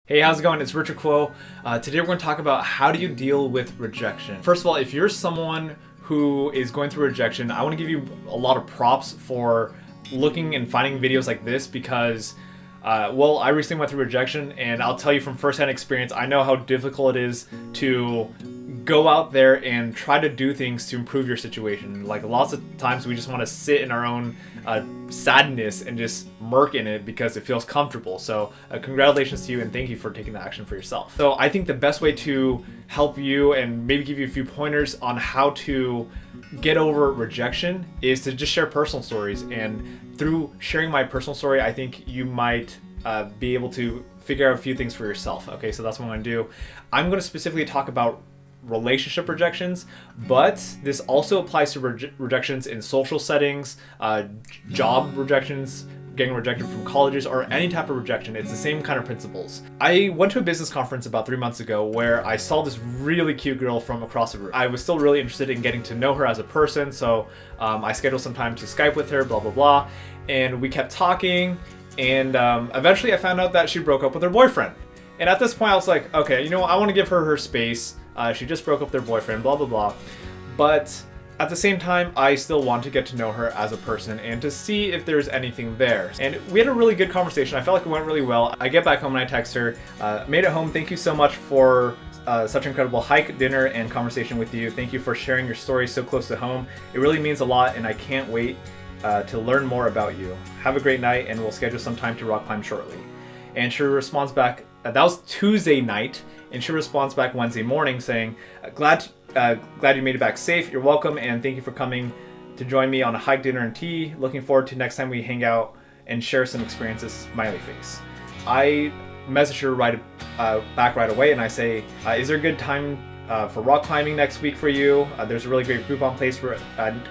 Hey, how's it going? It's Richard Quo. Today we're going to talk about how do you deal with rejection. First of all, if you're someone who is going through rejection, I want to give you a lot of props for looking and finding videos like this because, I recently went through rejection, and I'll tell you from firsthand experience, I know how difficult it is to go out there and try to do things to improve your situation. Like lots of times we just want to sit in our own sadness and just murk in it because it feels comfortable. So congratulations to you and thank you for taking the action for yourself. So I think the best way to help you and maybe give you a few pointers on how to get over rejection is to just share personal stories. And through sharing my personal story, I think you might be able to figure out a few things for yourself. Okay, so that's what I'm going to do. I'm going to specifically talk about relationship rejections, but this also applies to rejections in social settings, job rejections, getting rejected from colleges, or any type of rejection. It's the same kind of principles. I went to a business conference about 3 months ago where I saw this really cute girl from across the room. I was still really interested in getting to know her as a person, so I scheduled some time to Skype with her, blah, blah, blah, and we kept talking, and eventually I found out that she broke up with her boyfriend. And at this point I was like, okay, you know what? I want to give her her space. She just broke up with her boyfriend, blah, blah, blah. But at the same time, I still want to get to know her as a person and to see if there's anything there. And we had a really good conversation. I felt like it went really well. I get back home and I text her, made it home. Thank you so much for such an incredible hike, dinner, and conversation with you. Thank you for sharing your story so close to home. It really means a lot, and I can't wait to learn more about you. Have a great night, and we'll schedule some time to rock climb shortly. And she responds back, that was Tuesday night, and she responds back Wednesday morning saying, glad you made it back safe. You're welcome, and thank you for coming to join me on a hike, dinner, and tea. Looking forward to next time we hang out and share some experiences, smiley face. I message her back right away, and I say, is there a good time for rock climbing next week for you? There's a really great Groupon place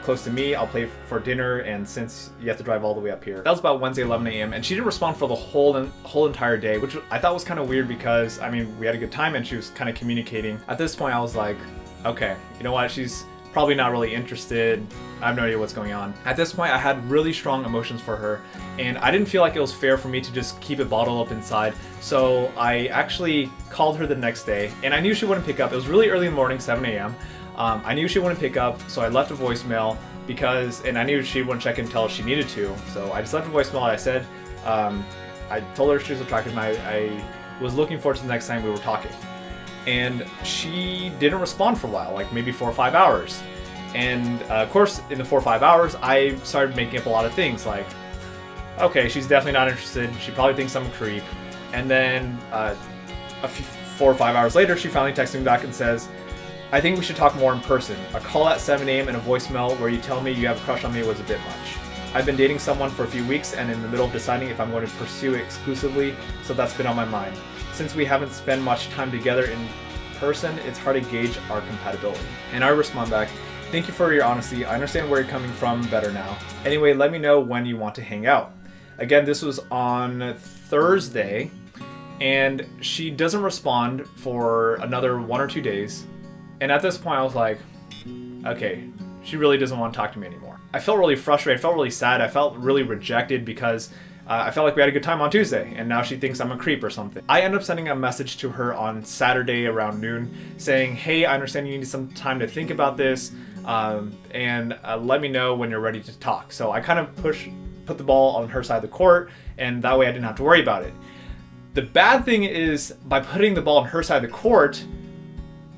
close to me. I'll play for dinner, and since you have to drive all the way up here. That was about Wednesday 11 a.m. and she didn't respond for the whole entire day, which I thought was kind of weird because, I mean, we had a good time and she was kind of communicating. At this point I was like, okay, you know what, she's probably not really interested. I have no idea what's going on. At this point I had really strong emotions for her, and I didn't feel like it was fair for me to just keep it bottled up inside. So I actually called her the next day, and I knew she wouldn't pick up. It was really early in the morning, 7 a.m. I knew she wouldn't pick up, so I left a voicemail and I knew she wouldn't check in until she needed to. So I just left a voicemail. I said, I told her she was attractive, and I was looking forward to the next time we were talking. And she didn't respond for a while, like maybe 4 or 5 hours. And of course, in the 4 or 5 hours, I started making up a lot of things like, okay, she's definitely not interested. She probably thinks I'm a creep. And then 4 or 5 hours later, she finally texts me back and says, I think we should talk more in person. A call at 7 a.m. and a voicemail where you tell me you have a crush on me was a bit much. I've been dating someone for a few weeks and in the middle of deciding if I'm going to pursue it exclusively, so that's been on my mind. Since we haven't spent much time together in person, it's hard to gauge our compatibility. And I respond back, thank you for your honesty. I understand where you're coming from better now. Anyway, let me know when you want to hang out. Again, this was on Thursday, and she doesn't respond for another 1 or 2 days. And at this point I was like, okay, she really doesn't want to talk to me anymore. I felt really frustrated. I felt really sad. I felt really rejected because I felt like we had a good time on Tuesday, and now she thinks I'm a creep or something. I ended up sending a message to her on Saturday around noon saying, hey, I understand you need some time to think about this, and let me know when you're ready to talk. So I kind of put the ball on her side of the court, and that way I didn't have to worry about it. The bad thing is, by putting the ball on her side of the court,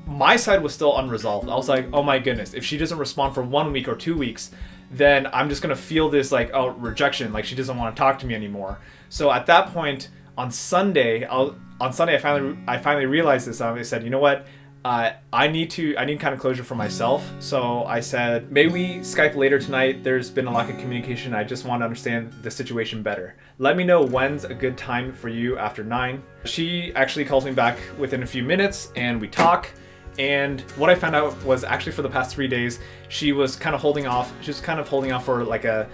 my side was still unresolved. I was like, oh my goodness, if she doesn't respond for 1 week or 2 weeks, then I'm just gonna feel this like, oh, rejection, like she doesn't want to talk to me anymore. So at that point on Sunday, I finally realized this. I said, you know what, I need kind of closure for myself. So I said, maybe we Skype later tonight. There's been a lack of communication. I just want to understand the situation better. Let me know when's a good time for you after 9. She actually calls me back within a few minutes and we talk. And what I found out was actually for the past 3 days, she was kind of holding off. She was kind of holding off for like an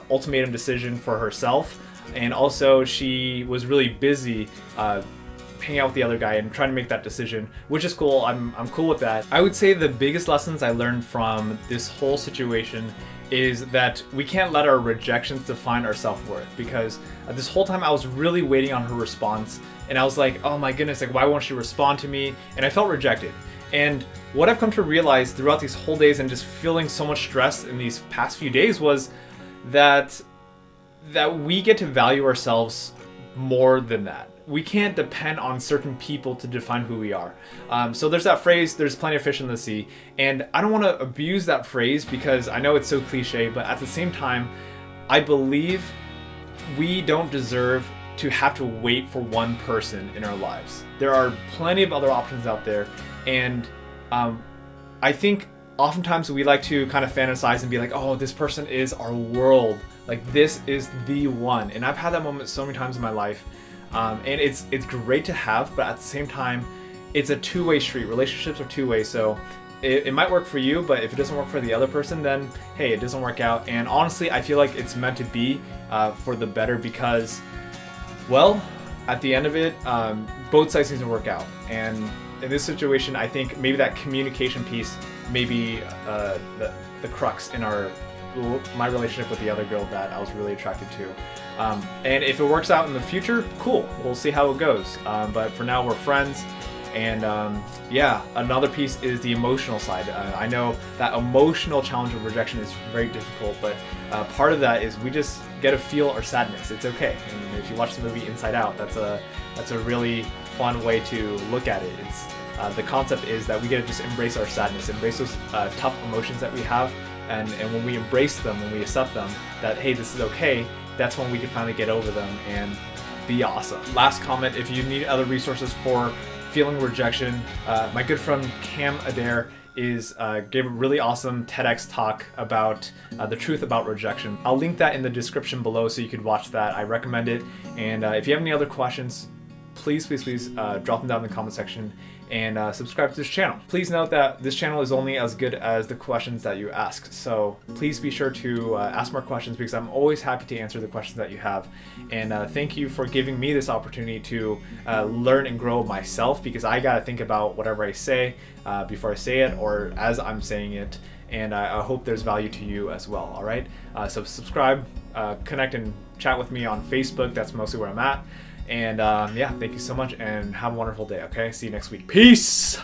ultimatum decision for herself. And also she was really busy hanging out with the other guy and trying to make that decision, which is cool. I'm cool with that. I would say the biggest lessons I learned from this whole situation is that we can't let our rejections define our self-worth, because this whole time I was really waiting on her response, and I was like, oh my goodness, like why won't she respond to me? And I felt rejected. And what I've come to realize throughout these whole days and just feeling so much stress in these past few days was that we get to value ourselves more than that. We can't depend on certain people to define who we are. So there's that phrase, there's plenty of fish in the sea. And I don't want to abuse that phrase because I know it's so cliche, but at the same time, I believe we don't deserve to have to wait for one person in our lives. There are plenty of other options out there. And I think oftentimes we like to kind of fantasize and be like, oh, this person is our world. Like this is the one. And I've had that moment so many times in my life. And it's great to have, but at the same time, it's a two-way street. Relationships are two-way, so it might work for you, but if it doesn't work for the other person, then hey, it doesn't work out. And honestly, I feel like it's meant to be for the better because, well, at the end of it, both sides need to work out. And in this situation, I think maybe that communication piece may be the crux in my relationship with the other girl that I was really attracted to. And if it works out in the future, cool. We'll see how it goes. But for now, we're friends. And yeah, another piece is the emotional side. I know that emotional challenge of rejection is very difficult, but part of that is we just get to feel our sadness. It's okay. And if you watch the movie Inside Out, that's a really fun way to look at it. It's the concept is that we get to just embrace our sadness, embrace those tough emotions that we have. And when we embrace them, when we accept them, that, hey, this is okay, that's when we can finally get over them and be awesome. Last comment, if you need other resources for feeling rejection, my good friend Cam Adair gave a really awesome TEDx talk about the truth about rejection. I'll link that in the description below so you could watch that. I recommend it. And if you have any other questions, please drop them down in the comment section and subscribe to this channel. Please note that this channel is only as good as the questions that you ask. So please be sure to ask more questions because I'm always happy to answer the questions that you have. And thank you for giving me this opportunity to learn and grow myself because I gotta think about whatever I say before I say it or as I'm saying it. And I hope there's value to you as well, all right? So subscribe, connect and chat with me on Facebook. That's mostly where I'm at. And yeah, thank you so much and have a wonderful day, okay? See you next week. Peace!